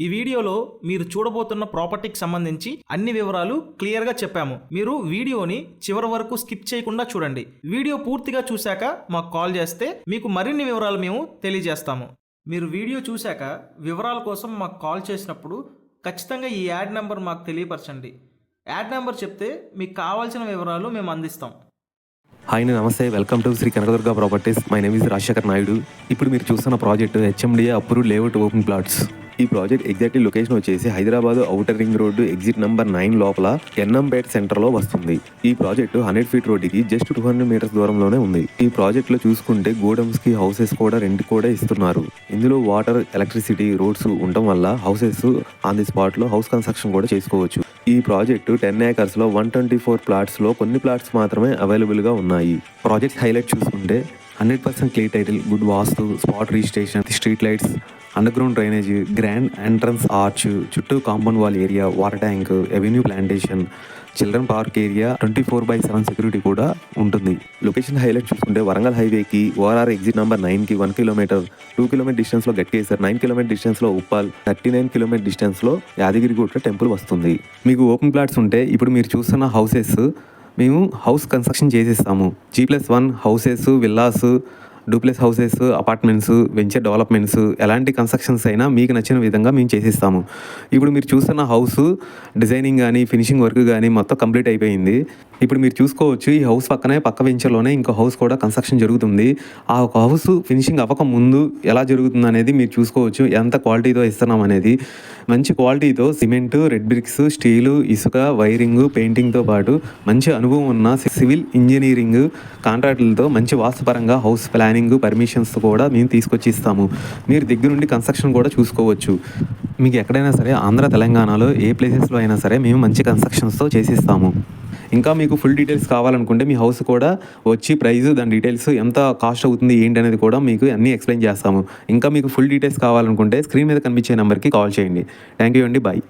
ఈ వీడియోలో మీరు చూడబోతున్న ప్రాపర్టీకి సంబంధించి అన్ని వివరాలు క్లియర్గా చెప్పాము. మీరు వీడియోని చివరి వరకు స్కిప్ చేయకుండా చూడండి. వీడియో పూర్తిగా చూశాక మాకు కాల్ చేస్తే మీకు మరిన్ని వివరాలు మేము తెలియజేస్తాము. మీరు వీడియో చూశాక వివరాల కోసం మాకు కాల్ చేసినప్పుడు ఖచ్చితంగా ఈ యాడ్ నెంబర్ మాకు తెలియపరచండి. యాడ్ నెంబర్ చెప్తే మీకు కావాల్సిన వివరాలు మేము అందిస్తాం. హాయ్, నమస్తే. Welcome to Shri Kanakadurga properties. My name is Rajasekhar Naidu. ఇప్పుడు మీరు చూస్తున్న project HMDA approved layout open plots. ఈ ప్రాజెక్ట్ ఎగ్జాక్ట్లీ లొకేషన్ వచ్చేసి Hyderabad outer ring road exit number 9 లోపల ఎన్నంపేట్ సెంటర్లో వస్తుంది. ఈ ప్రాజెక్టు 100 ఫీట్ రోడ్డుకి జస్ట్ 200 మీటర్స్ దూరంలోనే ఉంది. ఈ ప్రాజెక్ట్లో చూసుకుంటే గోడమ్స్కి హౌసెస్ కూడా రెంట్ కూడా ఇస్తున్నారు. ఇందులో వాటర్, ఎలక్ట్రిసిటీ, రోడ్స్ ఉండటం వల్ల హౌసెస్ ఆన్ ది స్పాట్లో హౌస్ కన్స్ట్రక్షన్ కూడా చేసుకోవచ్చు. ఈ ప్రాజెక్టు 10 ఏకర్స్లో 124 ప్లాట్స్లో కొన్ని ప్లాట్స్ మాత్రమే అవైలబుల్గా ఉన్నాయి. ప్రాజెక్ట్ హైలైట్ చూసుకుంటే 100% clear title, good vastu, spot registration, street lights, underground drainage, grand entrance arch, చుట్టూ compound wall area, water tank, avenue plantation, children park area, 24/7 security కూడా ఉంటుంది. లొకేషన్ హైలైట్ చూసుకుంటే వరంగల్ హైవేకి ఓఆర్ఆర్ ఎగ్జిట్ నెంబర్ 9కి 1 kilometre, 2 kilometre డిస్టెన్స్లో Ghatkesar, 9 kilometre డిస్టెన్స్లో Uppal, 39 kilometre డిస్టెన్స్లో Yadagirigutta temple వస్తుంది. మీకు ఓపెన్ ప్లాట్స్ ఉంటే ఇప్పుడు మీరు చూస్తున్న హౌసెస్ మేము హౌస్ కన్స్ట్రక్షన్ చేసేస్తాము. G+1 houses, villas, duplex houses, apartments, venture developments, ఎలాంటి కన్స్ట్రక్షన్స్ అయినా మీకు నచ్చిన విధంగా మేము చేసిస్తాము. ఇప్పుడు మీరు చూస్తున్న హౌస్ డిజైనింగ్ కానీ ఫినిషింగ్ వర్క్ కానీ మొత్తం కంప్లీట్ అయిపోయింది. ఇప్పుడు మీరు చూసుకోవచ్చు, ఈ హౌస్ పక్కనే పక్క వెంచర్లోనే ఇంకో హౌస్ కూడా కన్స్ట్రక్షన్ జరుగుతుంది. ఆ ఒక హౌస్ ఫినిషింగ్ అవ్వక ముందు ఎలా జరుగుతుంది అనేది మీరు చూసుకోవచ్చు. ఎంత క్వాలిటీతో ఇస్తున్నాం అనేది. మంచి క్వాలిటీతో సిమెంటు, రెడ్ బ్రిక్స్, స్టీలు, ఇసుక, వైరింగ్, పెయింటింగ్తో పాటు మంచి అనుభవం ఉన్న సివిల్ ఇంజనీరింగ్ కాంట్రాక్టులతో మంచి వాస్తుపరంగా హౌస్ ప్లానింగ్, పర్మిషన్స్ కూడా మేము తీసుకొచ్చి ఇస్తాము. మీరు దగ్గరుండి కన్స్ట్రక్షన్ కూడా చూసుకోవచ్చు. మీకు ఎక్కడైనా సరే ఆంధ్ర, తెలంగాణలో ఏ ప్లేసెస్లో అయినా సరే మేము మంచి కన్స్ట్రక్షన్స్తో చేసిస్తాము. ఇంకా మీకు ఫుల్ డీటెయిల్స్ కావాలనుకుంటే మీ హౌస్ కూడా వచ్చి ప్రైస్, దాని డీటెయిల్స్, ఎంత కాస్ట్ అవుతుంది ఏంటి అనేది కూడా మీకు అన్నీ ఎక్స్ప్లెయిన్ చేస్తాము. ఇంకా మీకు ఫుల్ డీటెయిల్స్ కావాలనుకుంటే స్క్రీన్ మీద కనిపించే నెంబర్కి కాల్ చేయండి. థ్యాంక్ యూ అండి. బాయ్.